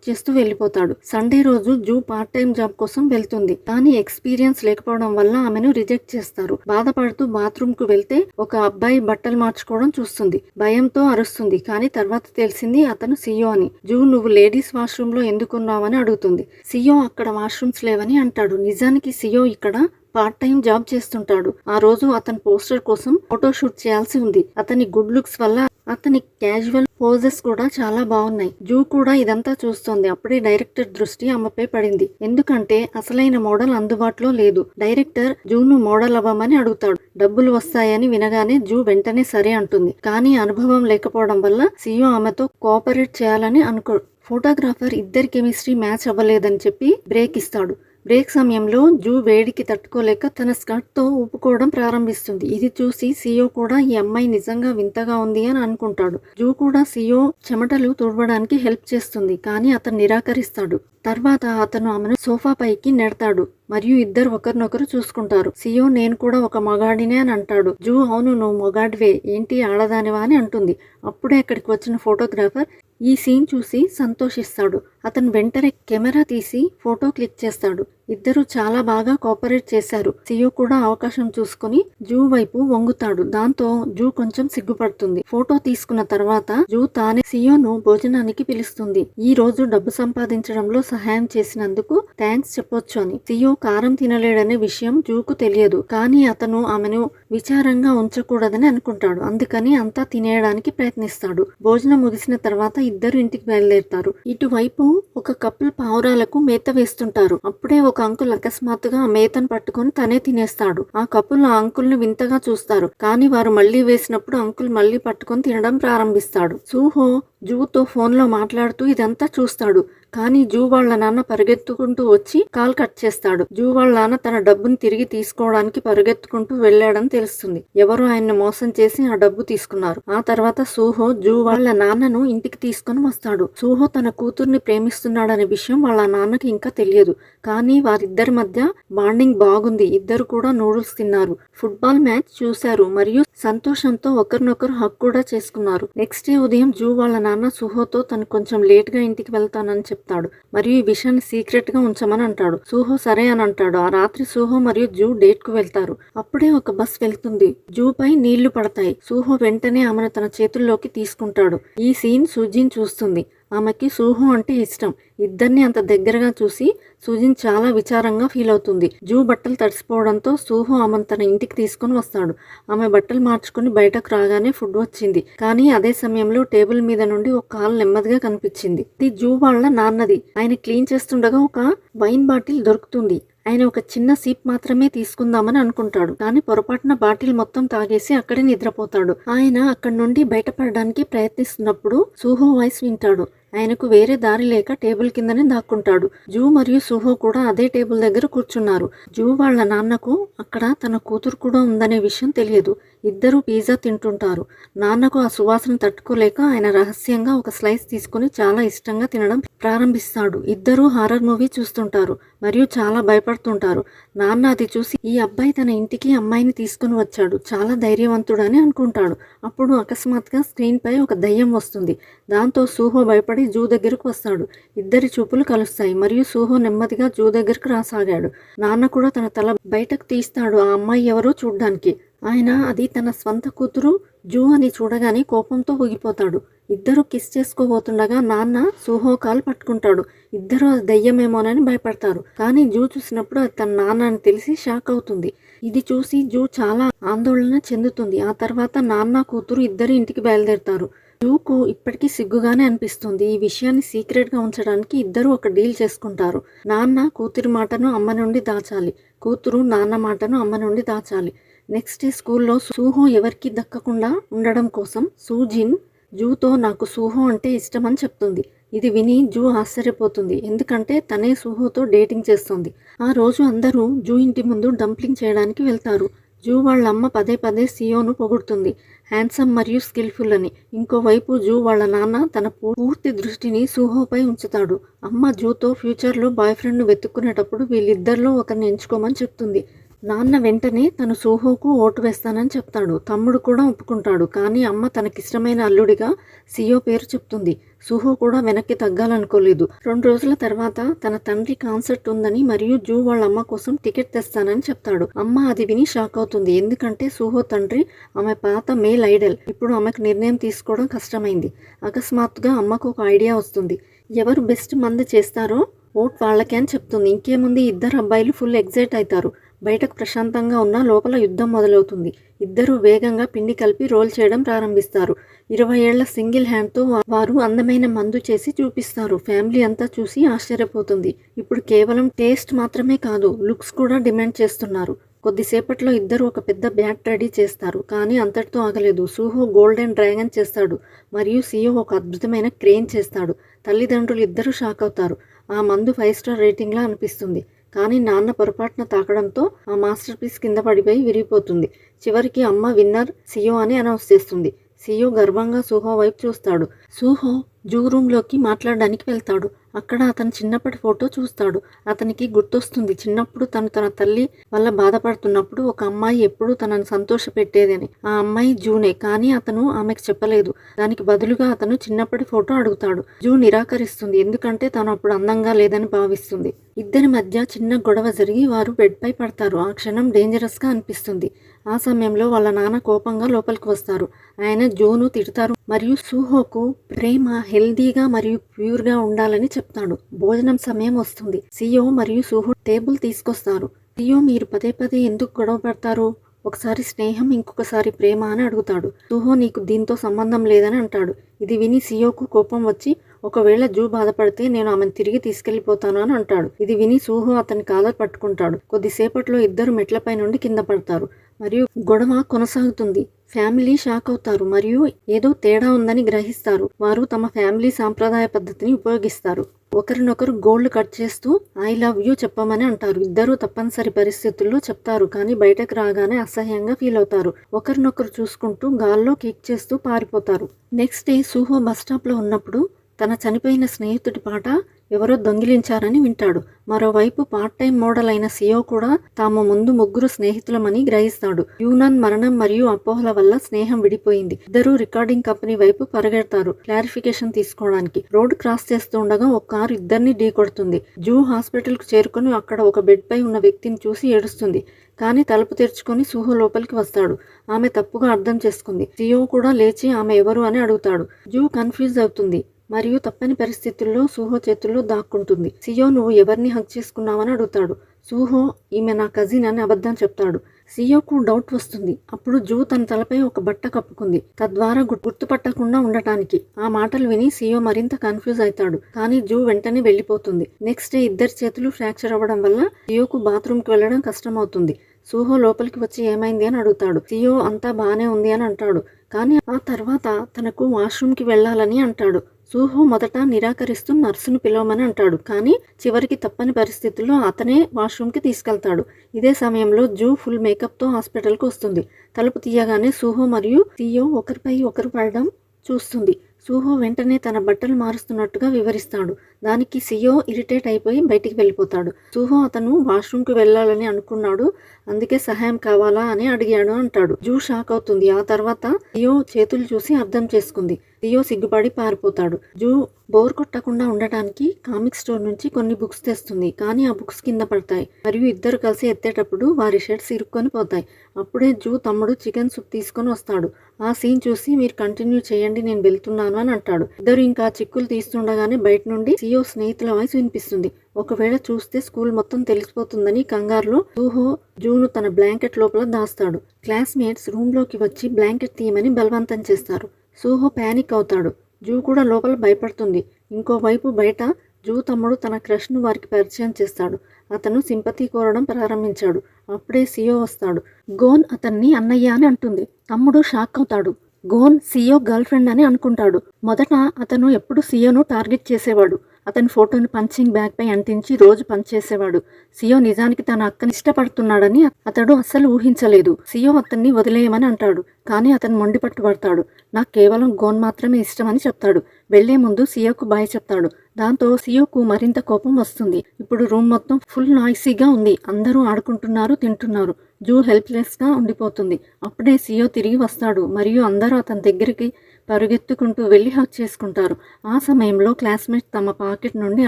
చేస్తూ వెళ్ళిపోతాడు. సండే రోజు జూ పార్ట్ టైం జాబ్ కోసం వెళ్తుంది. కానీ ఎక్స్పీరియన్స్ లేకపోవడం వల్ల ఆమెను రిజెక్ట్ చేస్తారు. బాధపడుతూ బాత్రూమ్ కు వెళ్తే ఒక అబ్బాయి బట్టలు మార్చుకోవడం చూస్తుంది. భయంతో అరుస్తుంది. కానీ తర్వాత తెలిసింది అతను సియో అని. జూ నువ్వు లేడీస్ వాష్రూమ్ లో ఎందుకున్నావని అడుగుతుంది. సియో అక్కడ వాష్రూమ్స్ లేవని అంటాడు. నిజానికి సియో ఇక్కడ పార్ట్ టైం జాబ్ చేస్తుంటాడు. ఆ రోజు అతను పోస్టర్ కోసం ఫోటో షూట్ చేయాల్సి ఉంది. అతని గుడ్ లుక్స్ వల్ల అతని క్యాజువల్ పోజెస్ కూడా చాలా బాగున్నాయి. జూ కూడా ఇదంతా చూస్తోంది. అప్పుడే డైరెక్టర్ దృష్టి ఆమెపై పడింది. ఎందుకంటే అసలైన మోడల్ అందుబాటులో లేదు. డైరెక్టర్ జూను మోడల్ అవ్వమని అడుగుతాడు. డబ్బులు వస్తాయని వినగానే జూ వెంటనే సరే అంటుంది. కానీ అనుభవం లేకపోవడం వల్ల సియో ఆమెతో కోఆపరేట్ చేయాలని అనుకో. ఫోటోగ్రాఫర్ ఇద్దరి కెమిస్ట్రీ మ్యాచ్ అవ్వలేదని చెప్పి బ్రేక్ ఇస్తాడు. బ్రేక్ సమయంలో జూ వేడికి తట్టుకోలేక తన స్కర్ట్ తో ఊపుకోవడం ప్రారంభిస్తుంది. ఇది చూసి సియో కూడా ఈ అమ్మాయి నిజంగా వింతగా ఉంది అని అనుకుంటాడు. జూ కూడా సియో చెమటలు తుడవడానికి హెల్ప్ చేస్తుంది. కానీ అతను నిరాకరిస్తాడు. తర్వాత అతను ఆమెను సోఫా పైకి నెడతాడు మరియు ఇద్దరు ఒకరినొకరు చూసుకుంటారు. సియో నేను కూడా ఒక మగాడినే అని అంటాడు. జూ అవును నువ్వు మొగాడివే ఏంటి ఆడదానివా అని అంటుంది. అప్పుడే అక్కడికి వచ్చిన ఫోటోగ్రాఫర్ ఈ సీన్ చూసి సంతోషిస్తాడు. అతను వెంటనే కెమెరా తీసి ఫోటో క్లిక్ చేస్తాడు. ఇద్దరు చాలా బాగా కోఆపరేట్ చేశారు. సియో కూడా అవకాశం చూసుకుని జూ వైపు వంగుతాడు. దాంతో జూ కొంచెం సిగ్గుపడుతుంది. ఫోటో తీసుకున్న తర్వాత జూ తానే సియోను భోజనానికి పిలుస్తుంది. ఈ రోజు డబ్బు సంపాదించడంలో సహాయం చేసినందుకు థ్యాంక్స్ చెప్పొచ్చు అని. సియో కారం తినలేడనే విషయం జూకు తెలియదు. కానీ అతను ఆమెను విచారంగా ఉంచకూడదని అనుకుంటాడు. అందుకని అంతా తినేయడానికి ప్రయత్నిస్తాడు. భోజనం ముగిసిన తర్వాత ఇద్దరు ఇంటికి బయలుదేరుతారు. ఇటువైపు ఒక కపుల్ పావురాలకు మేత వేస్తుంటారు. అప్పుడే ఒక అంకుల్ అకస్మాత్తుగా ఆ మేతను పట్టుకొని తనే తినేస్తాడు. ఆ కపుల్ ఆ అంకుల్ ను వింతగా చూస్తారు. కానీ వారు మళ్లీ వేసినప్పుడు అంకుల్ మళ్లీ పట్టుకొని తినడం ప్రారంభిస్తాడు. సుహో జూతో ఫోన్ లో మాట్లాడుతూ ఇదంతా చూస్తాడు. కానీ జూ వాళ్ళ నాన్న పరిగెత్తుకుంటూ వచ్చి కాల్ కట్ చేస్తాడు. జూ వాళ్ళ నాన్న తన డబ్బును తిరిగి తీసుకోవడానికి పరిగెత్తుకుంటూ వెళ్లాడని తెలుస్తుంది. ఎవరో ఆయన్ని మోసం చేసి ఆ డబ్బు తీసుకున్నారు. ఆ తర్వాత సుహో జూ వాళ్ళ నాన్నను ఇంటికి తీసుకొని వస్తాడు. సుహో తన కూతుర్ని ప్రేమిస్తున్నాడనే విషయం వాళ్ళ నాన్నకి ఇంకా తెలియదు. కానీ వారిద్దరి మధ్య బాండింగ్ బాగుంది. ఇద్దరు కూడా నూడిల్స్ తిన్నారు, ఫుట్బాల్ మ్యాచ్ చూశారు మరియు సంతోషంతో ఒకరినొకరు హక్ కూడా చేసుకున్నారు. నెక్స్ట్ డే ఉదయం జూ వాళ్ళ నాన్న సుహోతో తను కొంచెం లేట్ గా ఇంటికి వెళ్తానని చెప్తాడు మరియు ఈ విషయాన్ని సీక్రెట్ గా ఉంచమని అంటాడు. సుహో సరే అని అంటాడు. ఆ రాత్రి సుహో మరియు జూ డేట్ కు వెళ్తారు. అప్పుడే ఒక బస్ వెళ్తుంది. జూ పై నీళ్లు పడతాయి. సుహో వెంటనే ఆమెను తన చేతుల్లోకి తీసుకుంటాడు. ఈ సీన్ సుజిన్ చూస్తుంది. ఆమెకి సుహో అంటే ఇష్టం. ఇద్దరిని అంత దగ్గరగా చూసి సుజిన్ చాలా విచారంగా ఫీల్ అవుతుంది. జూ బట్టలు తడిసిపోవడంతో సుహో ఆమెను తన ఇంటికి తీసుకుని వస్తాడు. ఆమె బట్టలు మార్చుకుని బయటకు రాగానే ఫుడ్ వచ్చింది. కానీ అదే సమయంలో టేబుల్ మీద నుండి ఒక కాలు నెమ్మదిగా కనిపించింది. ఇది జూ వాళ్ళ నాన్నది. ఆయన క్లీన్ చేస్తుండగా ఒక వైన్ బాటిల్ దొరుకుతుంది. ఆయన ఒక చిన్న సీప్ మాత్రమే తీసుకుందామని అనుకుంటాడు. కానీ పొరపాటున బాటిల్ మొత్తం తాగేసి అక్కడే నిద్రపోతాడు. ఆయన అక్కడి నుండి బయటపడడానికి ప్రయత్నిస్తున్నప్పుడు సుహో వాయిస్ వింటాడు. ఆయనకు వేరే దారి లేక టేబుల్ కిందనే దాక్కుంటాడు. జూ మరియు సుహో కూడా అదే టేబుల్ దగ్గర కూర్చున్నారు. జూ వాళ్ళ నాన్నకు అక్కడ తన కూతురు కూడా ఉందనే విషయం తెలియదు. ఇద్దరు పిజ్జా తింటుంటారు. నాన్నకు ఆ సువాసన తట్టుకోలేక ఆయన రహస్యంగా ఒక స్లైస్ తీసుకుని చాలా ఇష్టంగా తినడం ప్రారంభిస్తాడు. ఇద్దరు హారర్ మూవీ చూస్తుంటారు మరియు చాలా భయపడుతుంటారు. నాన్న అది చూసి ఈ అబ్బాయి తన ఇంటికి అమ్మాయిని తీసుకుని వచ్చాడు, చాలా ధైర్యవంతుడని అనుకుంటాడు. అప్పుడు అకస్మాత్తుగా స్క్రీన్ పై ఒక దయ్యం వస్తుంది. దాంతో సుహో భయపడి జూ దగ్గరకు వస్తాడు. ఇద్దరి చూపులు కలుస్తాయి మరియు సుహో నెమ్మదిగా జూ దగ్గరకు రాసాగాడు. నాన్న కూడా తన తల బయటకు తీస్తాడు ఆ అమ్మాయి ఎవరో చూడ్డానికి. ఆయన అది తన స్వంత కూతురు జూ అని చూడగానే కోపంతో ఊగిపోతాడు. ఇద్దరు కిస్ చేసుకోబోతుండగా నాన్న సుహో కాలు పట్టుకుంటాడు. ఇద్దరు అది దయ్యమేమోనని భయపడతారు. కానీ జూ చూసినప్పుడు అది తన నాన్న అని తెలిసి షాక్ అవుతుంది. ఇది చూసి జూ చాలా ఆందోళన చెందుతుంది. ఆ తర్వాత నాన్న కూతురు ఇద్దరు ఇంటికి బయలుదేరుతారు. జూకు ఇప్పటికీ సిగ్గుగానే అనిపిస్తుంది. ఈ విషయాన్ని సీక్రెట్గా ఉంచడానికి ఇద్దరూ ఒక డీల్ చేసుకుంటారు. నాన్న కూతురి మాటను అమ్మ నుండి దాచాలి, కూతురు నాన్న మాటను అమ్మ నుండి దాచాలి. నెక్స్ట్ డే స్కూల్లో సూహో ఎవరికి దక్కకుండా ఉండడం కోసం సూజిన్ జూతో నాకు సూహో అంటే ఇష్టమని చెప్తుంది. ఇది విని జూ ఆశ్చర్యపోతుంది, ఎందుకంటే తనే సూహోతో డేటింగ్ చేస్తుంది. ఆ రోజు అందరూ జూ ఇంటి ముందు డంప్లింగ్ చేయడానికి వెళ్తారు. జూ వాళ్ళ అమ్మ పదే పదే సియోను పొగుడుతుంది, హ్యాండ్సమ్ మరియు స్కిల్ఫుల్ అని. ఇంకోవైపు జూ వాళ్ళ నాన్న తన పూర్తి దృష్టిని సూహోపై ఉంచుతాడు. అమ్మ జూతో ఫ్యూచర్లో బాయ్ ఫ్రెండ్ను వెతుక్కునేటప్పుడు వీళ్ళిద్దరిలో ఒకరిని ఎంచుకోమని చెప్తుంది. నాన్న వెంటనే తను సూహోకు ఓటు వేస్తానని చెప్తాడు. తమ్ముడు కూడా ఒప్పుకుంటాడు. కానీ అమ్మ తనకిష్టమైన అల్లుడిగా సియో పేరు చెప్తుంది. సూహో కూడా వెనక్కి తగ్గాలనుకోలేదు. 2 రోజుల తర్వాత తన తండ్రి కాన్సర్ట్ ఉందని మరియు జూ వాళ్ళ అమ్మ కోసం టికెట్ తెస్తానని చెప్తాడు. అమ్మ అది విని షాక్ అవుతుంది, ఎందుకంటే సూహో తండ్రి ఆమె పాత మేల్ ఐడల్. ఇప్పుడు ఆమెకు నిర్ణయం తీసుకోవడం కష్టమైంది. అకస్మాత్తుగా అమ్మకు ఒక ఐడియా వస్తుంది. ఎవరు బెస్ట్ మందు చేస్తారో ఓట్ వాళ్ళకే అని చెప్తుంది. ఇంకేముంది, ఇద్దరు అబ్బాయిలు ఫుల్ ఎగ్జైట్ అవుతారు. బయటకు ప్రశాంతంగా ఉన్న లోపల యుద్ధం మొదలవుతుంది. ఇద్దరూ వేగంగా పిండి కలిపి రోల్ చేయడం ప్రారంభిస్తారు. 20 ఏళ్ల సింగిల్ హ్యాండ్తో వారు అందమైన మందు చేసి చూపిస్తారు. ఫ్యామిలీ అంతా చూసి ఆశ్చర్యపోతుంది. ఇప్పుడు కేవలం టేస్ట్ మాత్రమే కాదు, లుక్స్ కూడా డిమాండ్ చేస్తున్నారు. కొద్దిసేపట్లో ఇద్దరు ఒక పెద్ద బ్యాట్ రెడీ చేస్తారు. కానీ అంతటితో ఆగలేదు. సూహో గోల్డెన్ డ్రాగన్ చేస్తాడు మరియు సియో ఒక అద్భుతమైన క్రేన్ చేస్తాడు. తల్లిదండ్రులు ఇద్దరూ షాక్ అవుతారు. ఆ మందు 5 స్టార్ రేటింగ్లా అనిపిస్తుంది. కానీ నాన్న పొరపాటున తాకడంతో ఆ మాస్టర్ పీస్ కింద పడిపోయి విరిగిపోతుంది. చివరికి అమ్మ విన్నర్ సియో అని అనౌన్స్ చేస్తుంది. సియో గర్వంగా సూహో వైపు చూస్తాడు. సూహో జూ రూమ్లోకి మాట్లాడడానికి వెళ్తాడు. అక్కడ అతని చిన్నప్పటి ఫోటో చూస్తాడు. అతనికి గుర్తొస్తుంది, చిన్నప్పుడు తన తల్లి వల్ల బాధపడుతున్నప్పుడు ఒక అమ్మాయి ఎప్పుడూ తనను సంతోషపెట్టేదని. ఆ అమ్మాయి జూనే, కానీ అతను ఆమెకు చెప్పలేదు. దానికి బదులుగా అతను చిన్నప్పటి ఫోటో అడుగుతాడు. జూ నిరాకరిస్తుంది, ఎందుకంటే తను అప్పుడు అందంగా లేదని భావిస్తుంది. ఇద్దరి మధ్య చిన్న గొడవ జరిగి వారు బెడ్పై పడతారు. ఆ క్షణం డేంజరస్గా అనిపిస్తుంది. ఆ సమయంలో వాళ్ళ నాన్న కోపంగా లోపలికి వస్తారు. ఆయన జూను తిడతారు మరియు సూహోకు ప్రేమ హెల్దీగా మరియు ప్యూర్గా ఉండాలని చెప్తాడు. భోజనం సమయం వస్తుంది. సియో మరియు సూహో టేబుల్ తీసుకొస్తారు. సియో, మీరు పదే పదే ఎందుకు గొడవ పడతారు? ఒకసారి స్నేహం, ఇంకొకసారి ప్రేమ అని అడుగుతాడు. సూహో నీకు దీంతో సంబంధం లేదని అంటాడు. ఇది విని సియోకు కోపం వచ్చి, ఒకవేళ జూ బాధపడితే నేను ఆమెను తిరిగి తీసుకెళ్లిపోతాను అని అంటాడు. ఇది విని సూహో అతని కాలర్ పట్టుకుంటాడు. కొద్దిసేపట్లో ఇద్దరు మెట్లపై నుండి కింద పడతారు మరియు గొడవ కొనసాగుతుంది. ఫ్యామిలీ షాక్ అవుతారు మరియు ఏదో తేడా ఉందని గ్రహిస్తారు. వారు తమ ఫ్యామిలీ సాంప్రదాయ పద్ధతిని ఉపయోగిస్తారు. ఒకరినొకరు గోల్డ్ కట్ చేస్తూ ఐ లవ్ యూ చెప్పమని అంటారు. ఇద్దరూ తప్పనిసరి పరిస్థితుల్లో చెప్తారు, కానీ బయటకు రాగానే అసహ్యంగా ఫీల్ అవుతారు. ఒకరినొకరు చూసుకుంటూ గాల్లో కిక్ చేస్తూ పారిపోతారు. నెక్స్ట్ డే సూహో బస్ స్టాప్లో ఉన్నప్పుడు తన చనిపోయిన స్నేహితుడి పాట ఎవరో దొంగిలించారని వింటాడు. మరోవైపు పార్ట్ టైం మోడల్ అయిన సియో కూడా తాము ముందు ముగ్గురు స్నేహితులమని గ్రహిస్తాడు. యూనన్ మరణం మరియు అపోహల వల్ల స్నేహం విడిపోయింది. ఇద్దరూ రికార్డింగ్ కంపెనీ వైపు పరిగెడతారు క్లారిఫికేషన్ తీసుకోవడానికి. రోడ్ క్రాస్ చేస్తుండగా ఒక కారు ఇద్దరిని ఢీకొడుతుంది. జూ హాస్పిటల్ కు చేరుకుని అక్కడ ఒక బెడ్ పై ఉన్న వ్యక్తిని చూసి ఏడుస్తుంది. కానీ తలుపు తెరుచుకొని సూహో లోపలికి వస్తాడు. ఆమె తప్పుగా అర్థం చేసుకుంది. సియో కూడా లేచి ఆమె ఎవరు అని అడుగుతాడు. జూ కన్ఫ్యూజ్ అవుతుంది మరియు తప్పని పరిస్థితుల్లో సూహో చేతుల్లో దాక్కుంటుంది. సియో, నువ్వు ఎవరిని హక్ చేసుకున్నావని అడుగుతాడు. సూహో ఈమె నా కజిన్ అని అబద్ధం చెప్తాడు. సియోకు డౌట్ వస్తుంది. అప్పుడు జూ తన తలపై ఒక బట్ట కప్పుకుంది, తద్వారా గుర్తుపట్టకుండా ఉండటానికి. ఆ మాటలు విని సియో మరింత కన్ఫ్యూజ్ అవుతాడు. కానీ జూ వెంటనే వెళ్ళిపోతుంది. నెక్స్ట్ డే ఇద్దరి చేతులు ఫ్రాక్చర్ అవ్వడం వల్ల సియోకు బాత్రూమ్కి వెళ్ళడం కష్టమవుతుంది. సూహో లోపలికి వచ్చి ఏమైంది అని అడుగుతాడు. సియో అంతా బానే ఉంది అని అంటాడు. కానీ ఆ తర్వాత తనకు వాష్రూమ్కి వెళ్ళాలని అంటాడు. సూహో మొదట నిరాకరిస్తూ నర్సును పిలవమని అంటాడు. కానీ చివరికి తప్పని పరిస్థితుల్లో అతనే వాష్రూమ్కి తీసుకెళ్తాడు. ఇదే సమయంలో జూ ఫుల్ మేకప్తో హాస్పిటల్కి వస్తుంది. తలుపు తీయగానే సూహో మరియు సియో ఒకరిపై ఒకరు పడడం చూస్తుంది. సూహో వెంటనే తన బట్టలు మారుస్తున్నట్టుగా వివరిస్తాడు. దానికి సియో ఇరిటేట్ అయిపోయి బయటికి వెళ్ళిపోతాడు. సూహో అతను వాష్రూమ్కి వెళ్ళాలని అనుకున్నాడు, అందుకే సహాయం కావాలా అని అడిగాడు అంటాడు. జూ షాక్ అవుతుంది. ఆ తర్వాత సియో చేతులు చూసి అర్థం చేసుకుంది. సియో సిగ్గుపడి పారిపోతాడు. జూ బోర్ కొట్టకుండా ఉండటానికి కామిక్ స్టోర్ నుంచి కొన్ని బుక్స్ తెస్తుంది. కానీ ఆ బుక్స్ కింద పడతాయి మరియు ఇద్దరు కలిసి ఎత్తేటప్పుడు వారి షర్ట్స్ ఇరుక్కొని పోతాయి. అప్పుడే జూ తమ్ముడు చికెన్ సూప్ తీసుకొని వస్తాడు. ఆ సీన్ చూసి మీరు కంటిన్యూ చేయండి, నేను వెళ్తున్నాను అని అంటాడు. ఇద్దరు ఇంకా చిక్కులు తీస్తుండగానే బయట నుండి సియో స్నేహితుల వాయిస్ వినిపిస్తుంది. ఒకవేళ చూస్తే స్కూల్ మొత్తం తెలిసిపోతుందని కంగారులో సూహో జూను తన బ్లాంకెట్ లోపల దాస్తాడు. క్లాస్మేట్స్ రూమ్లోకి వచ్చి బ్లాంకెట్ తీయమని బలవంతం చేస్తారు. సూహో పానిక్ అవుతాడు. జూ కూడా లోపల భయపడుతుంది. ఇంకోవైపు బయట జూ తమ్ముడు తన క్రష్ను వారికి పరిచయం చేస్తాడు. అతను సింపతి కోరడం ప్రారంభించాడు. అప్పుడే సియో వస్తాడు. గోన్ అతన్ని అన్నయ్య అని అంటుంది. తమ్ముడు షాక్ అవుతాడు. గోన్ సియో గర్ల్ ఫ్రెండ్ అని అనుకుంటాడు. మొదట అతను ఎప్పుడు సియోను టార్గెట్ చేసేవాడు. అతని ఫోటోని పంచింగ్ బ్యాగ్ పై అంటించి రోజు పనిచేసేవాడు. సియో నిజానికి తన అక్కని ఇష్టపడుతున్నాడని అతడు అస్సలు ఊహించలేదు. సియో అతన్ని వదిలేయమని అంటాడు. కానీ అతను మొండి పట్టుబడతాడు. నాకు కేవలం గోన్ మాత్రమే ఇష్టమని చెప్తాడు. వెళ్లే ముందు సియోకు బాయ్ చెప్తాడు. దాంతో సియోకు మరింత కోపం వస్తుంది. ఇప్పుడు రూమ్ మొత్తం ఫుల్ నాయిసీగా ఉంది. అందరూ ఆడుకుంటున్నారు, తింటున్నారు. జూ హెల్ప్లెస్ గా ఉండిపోతుంది. అప్పుడే సియో తిరిగి వస్తాడు మరియు అందరూ అతని దగ్గరికి పరుగెత్తుకుంటూ వెళ్లి హక్ చేసుకుంటారు. ఆ సమయంలో క్లాస్మేట్స్ తమ పాకెట్ నుండి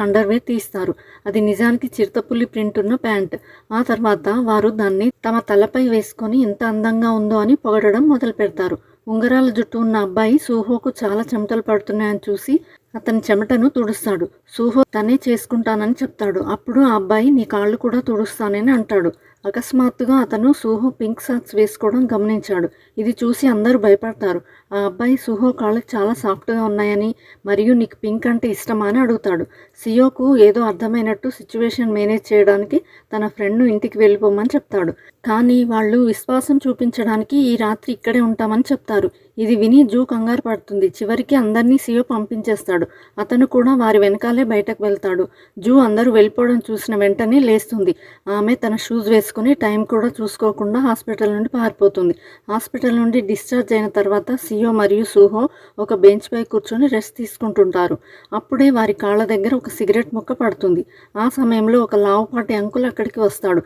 అండర్వేర్ తీస్తారు. అది నిజానికి చిరుతపుల్లి ప్రింట్ ఉన్న ప్యాంట్. ఆ తర్వాత వారు దాన్ని తమ తలపై వేసుకొని ఎంత అందంగా ఉందో అని పొగడడం మొదలు పెడతారు. ఉంగరాల జుట్టు ఉన్న అబ్బాయి సూహోకు చాలా చెమటలు పడుతున్నాయని చూసి అతని చెమటను తుడుస్తాడు. సూహో తనే చేసుకుంటానని చెప్తాడు. అప్పుడు ఆ అబ్బాయి నీ కాళ్ళు కూడా తుడుస్తానని అంటాడు. అకస్మాత్తుగా అతను సూహో పింక్ సాక్స్ వేసుకోవడం గమనించాడు. ఇది చూసి అందరూ భయపడతారు. ఆ అబ్బాయి సూహో కాళ్ళకి చాలా సాఫ్ట్గా ఉన్నాయని మరియు నీకు పింక్ అంటే ఇష్టమా అని అడుగుతాడు. సియోకు ఏదో అర్థమైనట్టు సిచ్యువేషన్ మేనేజ్ చేయడానికి తన ఫ్రెండ్ను ఇంటికి వెళ్ళిపోమని చెప్తాడు. కానీ వాళ్ళు విశ్వాసం చూపించడానికి ఈ రాత్రి ఇక్కడే ఉంటామని చెప్తారు. ఇది విని జూ కంగారు పడుతుంది. చివరికి అందరినీ సియో పంపించేస్తాడు. అతను కూడా వారి వెనకాలే బయటకు వెళ్తాడు. జూ అందరూ వెళ్ళిపోవడం చూసిన వెంటనే లేస్తుంది. ఆమె తన షూస్ వేసుకుని టైం కూడా చూసుకోకుండా హాస్పిటల్ నుండి పారిపోతుంది. హాస్పిటల్ నుండి డిశ్చార్జ్ అయిన తర్వాత సియో మరియు సూహో ఒక బెంచ్ పై కూర్చొని రెస్ట్ తీసుకుంటుంటారు. అప్పుడే వారి కాళ్ళ దగ్గర ఒక సిగరెట్ ముక్క పడుతుంది. ఆ సమయంలో ఒక లావుపాటి అంకుల్ అక్కడికి వస్తాడు.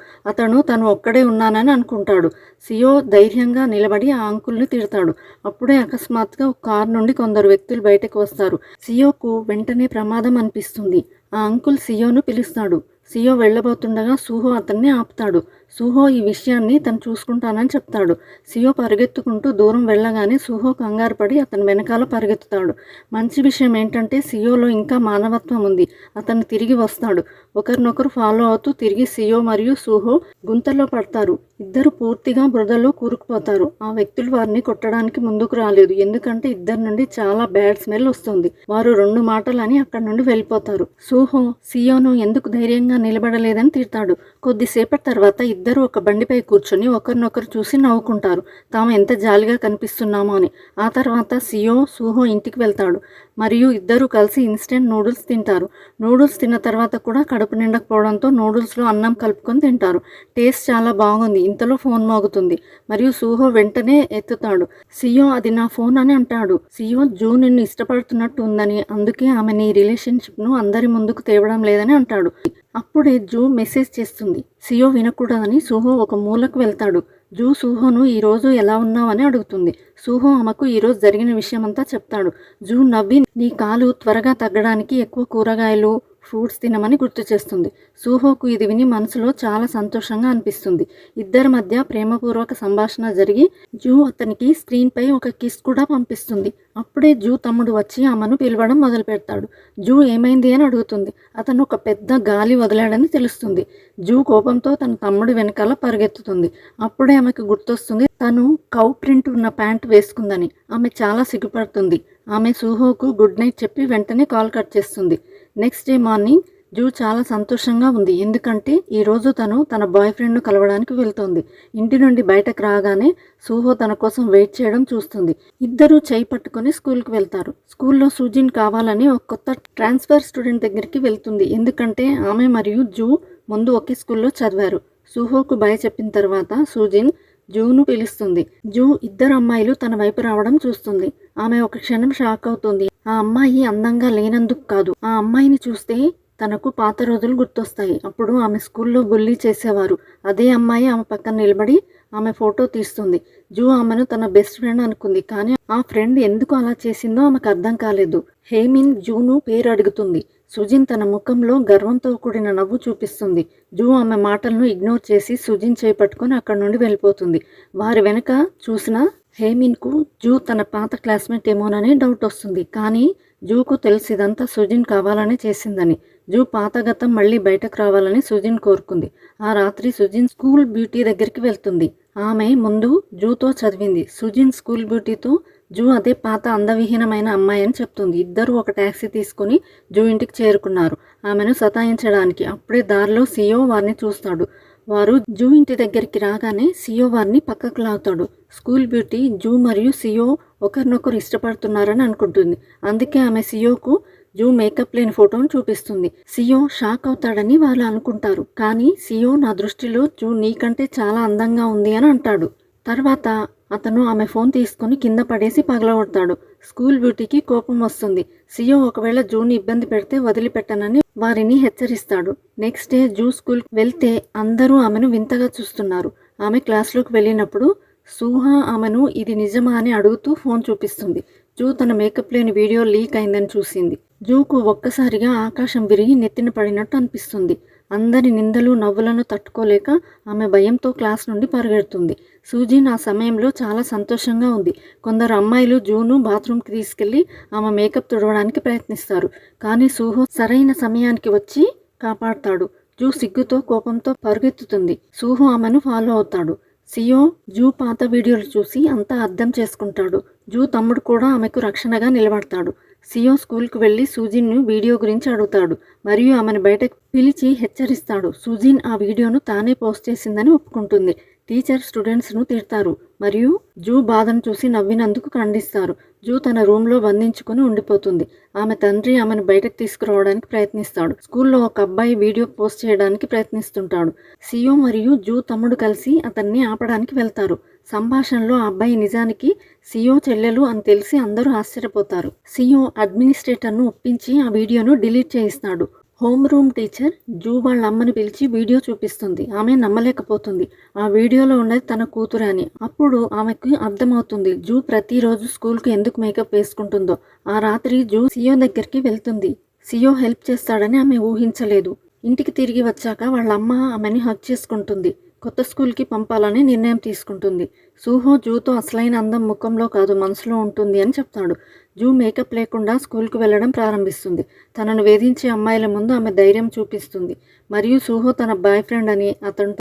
తను ఒక్కడే ఉన్నానని అనుకుంటాడు. సియో ధైర్యంగా నిలబడి ఆ అంకుల్ని తిడతాడు. అప్పుడే అకస్మాత్తుగా ఒక కారు నుండి కొందరు వ్యక్తులు బయటకు వస్తారు. సియోకు వెంటనే ప్రమాదం అనిపిస్తుంది. ఆ అంకుల్ సియోను పిలుస్తాడు. సియో వెళ్ళబోతుండగా సూహో అతన్ని ఆపుతాడు. సూహో ఈ విషయాన్ని తను చూసుకుంటానని చెప్తాడు. సియో పరిగెత్తుకుంటూ దూరం వెళ్ళగానే సూహో కంగారు పడి అతని వెనకాల పరిగెత్తుతాడు. మంచి విషయం ఏంటంటే సియోలో ఇంకా మానవత్వం ఉంది. అతను తిరిగి వస్తాడు. ఒకరినొకరు ఫాలో అవుతూ తిరిగి సియో మరియు సూహో గుంతలో పడతారు. ఇద్దరు పూర్తిగా బురదలో కూరుకుపోతారు. ఆ వ్యక్తులు వారిని కొట్టడానికి ముందుకు రాలేదు. ఎందుకంటే ఇద్దరి నుండి చాలా బ్యాడ్ స్మెల్ వస్తుంది. వారు 2 మాటలని అక్కడి నుండి వెళ్ళిపోతారు. సూహో సియోను ఎందుకు ధైర్యంగా నిలబడలేదని తిడతాడు. కొద్దిసేపటి తర్వాత ఇద్దరు ఒక బండిపై కూర్చొని ఒకరినొకరు చూసి నవ్వుకుంటారు. తాము ఎంత జాలిగా కనిపిస్తున్నామో అని. ఆ తర్వాత సియో సూహో ఇంటికి వెళ్తాడు మరియు ఇద్దరు కలిసి ఇన్స్టెంట్ నూడిల్స్ తింటారు. నూడిల్స్ తిన్న తర్వాత కూడా కడుపు నిండకపోవడంతో నూడిల్స్లో అన్నం కలుపుకొని తింటారు. టేస్ట్ చాలా బాగుంది. ఇంతలో ఫోన్ మోగుతుంది మరియు సూహో వెంటనే ఎత్తుతాడు. సియో అది నా ఫోన్ అని అంటాడు. సియో జూ నిన్ను ఇష్టపడుతున్నట్టు ఉందని, అందుకే ఆమె నీ రిలేషన్షిప్ను అందరి ముందుకు తేవడం లేదని అంటాడు. అప్పుడే జూ మెసేజ్ చేస్తుంది. సియో వినకూడదని సూహో ఒక మూలకు వెళ్తాడు. జూ సూహోను ఈరోజు ఎలా ఉన్నావు అని అడుగుతుంది. సూహో ఆమెకు ఈరోజు జరిగిన విషయమంతా చెప్తాడు. జూ నవ్వి నీ కాలు త్వరగా తగ్గడానికి ఎక్కువ కూరగాయలు ఫ్రూట్స్ తినమని గుర్తు చేస్తుంది. సూహోకు ఇది విని మనసులో చాలా సంతోషంగా అనిపిస్తుంది. ఇద్దరి మధ్య ప్రేమపూర్వక సంభాషణ జరిగి జూ అతనికి స్క్రీన్ పై ఒక కిస్ కూడా పంపిస్తుంది. అప్పుడే జూ తమ్ముడు వచ్చి ఆమెను పిలవడం మొదలు పెడతాడు. జూ ఏమైంది అని అడుగుతుంది. అతను ఒక పెద్ద గాలి వదిలాడని తెలుస్తుంది. జూ కోపంతో తన తమ్ముడి వెనకాల పరిగెత్తుతుంది. అప్పుడే ఆమెకు గుర్తొస్తుంది తను కౌ ప్రింట్ ఉన్న ప్యాంట్ వేసుకుందని. ఆమె చాలా సిగ్గుపడుతుంది. ఆమె సూహోకు గుడ్ నైట్ చెప్పి వెంటనే కాల్ కట్ చేస్తుంది. నెక్స్ట్ డే మార్నింగ్ జూ చాలా సంతోషంగా ఉంది. ఎందుకంటే ఈరోజు తను తన బాయ్ ఫ్రెండ్ను కలవడానికి వెళ్తోంది. ఇంటి నుండి బయటకు రాగానే సూహో తన కోసం వెయిట్ చేయడం చూస్తుంది. ఇద్దరూ చేయి పట్టుకొని స్కూల్కి వెళ్తారు. స్కూల్లో సూజిన్ కావాలని ఒక కొత్త ట్రాన్స్ఫర్ స్టూడెంట్ దగ్గరికి వెళ్తుంది. ఎందుకంటే ఆమె మరియు జూ ముందు ఒకే స్కూల్లో చదివారు. సూహోకు బాయ్ చెప్పిన తర్వాత సూజిన్ జూను పిలుస్తుంది. జూ ఇద్దరు అమ్మాయిలు తన వైపు రావడం చూస్తుంది. ఆమె ఒక క్షణం షాక్ అవుతుంది. ఆ అమ్మాయి అందంగా లేనందుకు కాదు, ఆ అమ్మాయిని చూస్తే తనకు పాత రోజులు గుర్తొస్తాయి. అప్పుడు ఆమె స్కూల్లో బుల్లీ చేసేవారు. అదే అమ్మాయి ఆమె పక్కన నిలబడి ఆమె ఫోటో తీస్తుంది. జూ ఆమెను తన బెస్ట్ ఫ్రెండ్ అనుకుంది. కానీ ఆ ఫ్రెండ్ ఎందుకు అలా చేసిందో ఆమెకు అర్థం కాలేదు. హేమిన్ జూను పేరు అడుగుతుంది. సుజిన్ తన ముఖంలో గర్వంతో కూడిన నవ్వు చూపిస్తుంది. జూ ఆమె మాటలను ఇగ్నోర్ చేసి సుజిన్ చేపట్టుకొని అక్కడి నుండి వెళ్ళిపోతుంది. వారి వెనక చూసిన హేమిన్కు జూ తన పాత క్లాస్మేట్ ఏమోనని డౌట్ వస్తుంది. కానీ జూకు తెలుసు ఇదంతా సుజిన్ కావాలని చేసిందని. జూ పాత గతం మళ్ళీ బయటకు రావాలని సుజిన్ కోరుకుంది. ఆ రాత్రి సుజిన్ స్కూల్ బ్యూటీ దగ్గరికి వెళ్తుంది. ఆమె ముందు జూతో చదివింది. సుజిన్ స్కూల్ బ్యూటీతో జూ అదే పాత అందవిహీనమైన అమ్మాయి అని చెప్తుంది. ఇద్దరు ఒక టాక్సీ తీసుకుని జూ ఇంటికి చేరుకున్నారు ఆమెను సతాయించడానికి. అప్పుడే దారిలో సియో వారిని చూస్తాడు. వారు జూ ఇంటి దగ్గరికి రాగానే సియో వారిని పక్కకు లాగుతాడు. స్కూల్ బ్యూటీ జూ మరియు సియో ఒకరినొకరు ఇష్టపడుతున్నారని అనుకుంటుంది. అందుకే ఆమె సియోకు జూ మేకప్ లేని ఫోటోను చూపిస్తుంది. సియో షాక్ అవుతాడని వాళ్ళు అనుకుంటారు. కానీ సియో నా దృష్టిలో జూ నీకంటే చాలా అందంగా ఉంది అని అంటాడు. తర్వాత అతను ఆమె ఫోన్ తీసుకుని కింద పడేసి పగలగొడతాడు. స్కూల్ బ్యూటీకి కోపం వస్తుంది. సియో ఒకవేళ జూని ఇబ్బంది పెడితే వదిలిపెట్టనని వారిని హెచ్చరిస్తాడు. నెక్స్ట్ డే జూ స్కూల్కి వెళ్తే అందరూ ఆమెను వింతగా చూస్తున్నారు. ఆమె క్లాస్లోకి వెళ్ళినప్పుడు సూహా ఆమెను ఇది నిజమా అని అడుగుతూ ఫోన్ చూపిస్తుంది. జూ తన మేకప్ లేని వీడియో లీక్ అయిందని చూసింది. జూకు ఒక్కసారిగా ఆకాశం విరిగి నెత్తిన పడినట్టు అనిపిస్తుంది. అందరి నిందలు నవ్వులను తట్టుకోలేక ఆమె భయంతో క్లాస్ నుండి పరిగెడుతుంది. సూజిన్ ఆ సమయంలో చాలా సంతోషంగా ఉంది. కొందరు అమ్మాయిలు జూను బాత్రూమ్కి తీసుకెళ్లి ఆమె మేకప్ తుడవడానికి ప్రయత్నిస్తారు. కానీ సూహో సరైన సమయానికి వచ్చి కాపాడతాడు. జూ సిగ్గుతో కోపంతో పరుగెత్తుతుంది. సూహో ఆమెను ఫాలో అవుతాడు. సియో జూ పాత వీడియోలు చూసి అంతా అర్థం చేసుకుంటాడు. జూ తమ్ముడు కూడా ఆమెకు రక్షణగా నిలబడతాడు. సియో స్కూల్కు వెళ్లి సూజిన్ను వీడియో గురించి అడుగుతాడు మరియు ఆమెను బయటకు పిలిచి హెచ్చరిస్తాడు. సూజిన్ ఆ వీడియోను తానే పోస్ట్ చేసిందని ఒప్పుకుంటుంది. టీచర్ స్టూడెంట్స్ను తిడతారు మరియు జూ బాధను చూసి నవ్వినందుకు ఖండిస్తారు. జూ తన రూమ్లో బంధించుకుని ఉండిపోతుంది. ఆమె తండ్రి ఆమెను బయటకు తీసుకురావడానికి ప్రయత్నిస్తాడు. స్కూల్లో ఒక అబ్బాయి వీడియో పోస్ట్ చేయడానికి ప్రయత్నిస్తుంటాడు. సియో మరియు జూ తమ్ముడు కలిసి అతన్ని ఆపడానికి వెళ్తారు. సంభాషణలో ఆ అబ్బాయి నిజానికి సియో చెల్లెలు అని తెలిసి అందరూ ఆశ్చర్యపోతారు. సియో అడ్మినిస్ట్రేటర్ను ఒప్పించి ఆ వీడియోను డిలీట్ చేయిస్తాడు. హోమ్ రూమ్ టీచర్ జూ వాళ్ళ అమ్మని పిలిచి వీడియో చూపిస్తుంది. ఆమె నమ్మలేకపోతుంది. ఆ వీడియోలో ఉన్నది తన కూతురు అని. అప్పుడు ఆమెకు అర్థమవుతుంది జూ ప్రతిరోజు స్కూల్కి ఎందుకు మేకప్ వేసుకుంటుందో. ఆ రాత్రి జూ సియో దగ్గరికి వెళ్తుంది. సియో హెల్ప్ చేస్తాడని ఆమె ఊహించలేదు. ఇంటికి తిరిగి వచ్చాక వాళ్ళ అమ్మ ఆమెని హగ్ చేసుకుంటుంది. కొత్త స్కూల్కి పంపాలని నిర్ణయం తీసుకుంటుంది. సూహో జూతో అసలైన అందం ముఖంలో కాదు మనసులో ఉంటుంది అని చెప్తాడు. జూ మేకప్ లేకుండా స్కూల్కి వెళ్ళడం ప్రారంభిస్తుంది. తనను వేధించే అమ్మాయిల ముందు ఆమె ధైర్యం చూపిస్తుంది మరియు సూహో తన బాయ్ ఫ్రెండ్ అని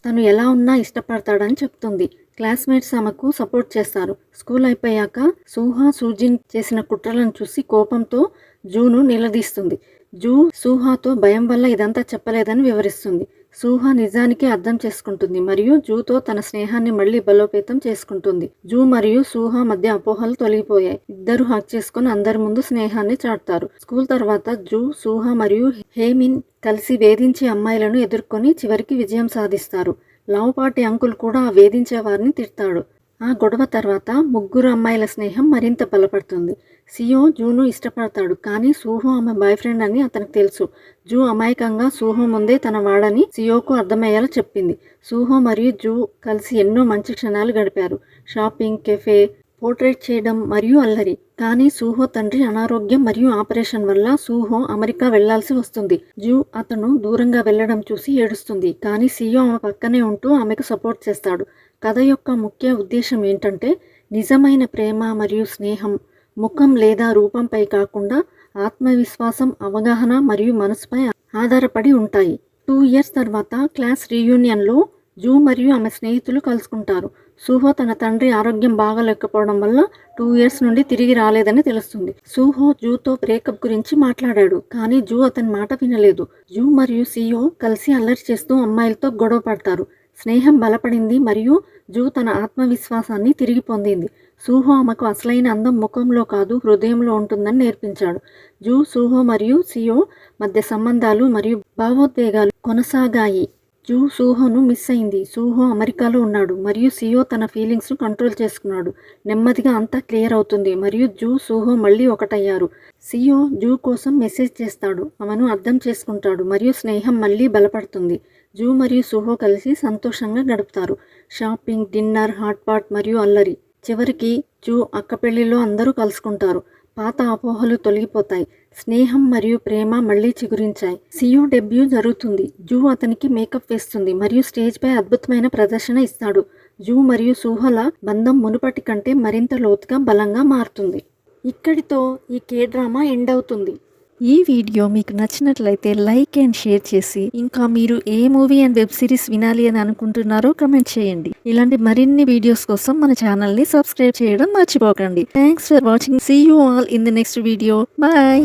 తను ఎలా ఉన్నా ఇష్టపడతాడని చెప్తుంది. క్లాస్మేట్స్ ఆమెకు సపోర్ట్ చేస్తారు. స్కూల్ అయిపోయాక సూహా సూజిన్ చేసిన కుట్రలను చూసి కోపంతో జూను నిలదీస్తుంది. జూ సూహాతో భయం వల్ల ఇదంతా చెప్పలేదని వివరిస్తుంది. సూహా నిజానికి అర్థం చేసుకుంటుంది మరియు జూతో తన స్నేహాన్ని మళ్లీ బలోపేతం చేసుకుంటుంది. జూ మరియు సూహా మధ్య అపోహలు తొలగిపోయాయి. ఇద్దరు హక్ చేసుకుని అందరి ముందు స్నేహాన్ని చాటుతారు. స్కూల్ తర్వాత జూ, సూహా మరియు హేమిన్ కలిసి వేధించే అమ్మాయిలను ఎదుర్కొని చివరికి విజయం సాధిస్తారు. లావుపాటి అంకుల్ కూడా ఆ వేధించే వారిని తిడతాడు. ఆ గొడవ తర్వాత ముగ్గురు అమ్మాయిల స్నేహం మరింత బలపడుతుంది. సియో జూను ఇష్టపడతాడు కానీ సూహో ఆమె బాయ్ ఫ్రెండ్ అని అతనికి తెలుసు. జూ అమాయకంగా సూహో ముందే తన వాడని సియోకు అర్థమయ్యేలా చెప్పింది. సూహో మరియు జూ కలిసి ఎన్నో మంచి క్షణాలు గడిపారు. షాపింగ్, కెఫే, పోర్ట్రేట్ చేయడం మరియు అల్లరి. కానీ సూహో తండ్రి అనారోగ్యం మరియు ఆపరేషన్ వల్ల సూహో అమెరికా వెళ్లాల్సి వస్తుంది. జూ అతను దూరంగా వెళ్లడం చూసి ఏడుస్తుంది. కానీ సియో ఆమె పక్కనే ఉంటూ ఆమెకు సపోర్ట్ చేస్తాడు. కథ యొక్క ముఖ్య ఉద్దేశం ఏంటంటే నిజమైన ప్రేమ మరియు స్నేహం ముఖం లేదా రూపంపై కాకుండా ఆత్మవిశ్వాసం, అవగాహన మరియు మనసుపై ఆధారపడి ఉంటాయి. 2 years తర్వాత క్లాస్ రీయూనియన్లో జూ మరియు ఆమె స్నేహితులు కలుసుకుంటారు. సూహో తన తండ్రి ఆరోగ్యం బాగాలేకపోవడం వల్ల 2 years నుండి తిరిగి రాలేదని తెలుస్తుంది. సూహో జూతో బ్రేకప్ గురించి మాట్లాడాడు కానీ జూ అతని మాట వినలేదు. జూ మరియు సియో కలిసి అల్లరి చేస్తూ అమ్మాయిలతో గొడవ పడతారు. స్నేహం బలపడింది మరియు జూ తన ఆత్మవిశ్వాసాన్ని తిరిగి పొందింది. సూహో ఆమెకు అసలైన అందం ముఖంలో కాదు హృదయంలో ఉంటుందని నేర్పించాడు. జూ, సూహో మరియు సియో మధ్య సంబంధాలు మరియు భావోద్వేగాలు కొనసాగాయి. జూ సూహోను మిస్ అయింది. సూహో అమెరికాలో ఉన్నాడు మరియు సియో తన ఫీలింగ్స్ను కంట్రోల్ చేసుకున్నాడు. నెమ్మదిగా అంతా క్లియర్ అవుతుంది మరియు జూ, సూహో మళ్ళీ ఒకటయ్యారు. సియో జూ కోసం మెసేజ్ చేస్తాడు. ఆమెను అర్థం చేసుకుంటాడు మరియు స్నేహం మళ్ళీ బలపడుతుంది. జూ మరియు సూహో కలిసి సంతోషంగా గడుపుతారు. షాపింగ్, డిన్నర్, హాట్ పాట్ మరియు అల్లరి. చివరికి జూ అక్క పెళ్లిలో అందరూ కలుసుకుంటారు. పాత అపోహలు తొలగిపోతాయి. స్నేహం మరియు ప్రేమ మళ్లీ చిగురించాయి. సియో డెబ్యూ జరుగుతుంది. జూ అతనికి మేకప్ వేస్తుంది మరియు స్టేజ్పై అద్భుతమైన ప్రదర్శన ఇస్తాడు. జూ మరియు సూహోల బంధం మునుపటి కంటే మరింత లోతుగా బలంగా మారుతుంది. ఇక్కడితో ఈ కే డ్రామా ఎండ్ అవుతుంది. ఈ వీడియో మీకు నచ్చినట్లయితే లైక్ అండ్ షేర్ చేసి, ఇంకా మీరు ఏ మూవీ అండ్ వెబ్ సిరీస్ వినాలి అని అనుకుంటున్నారో కమెంట్ చేయండి. ఇలాంటి మరిన్ని వీడియోస్ కోసం మన ఛానల్ ని సబ్స్క్రైబ్ చేయడం మర్చిపోకండి. Thanks for watching. See you all in the next video. Bye.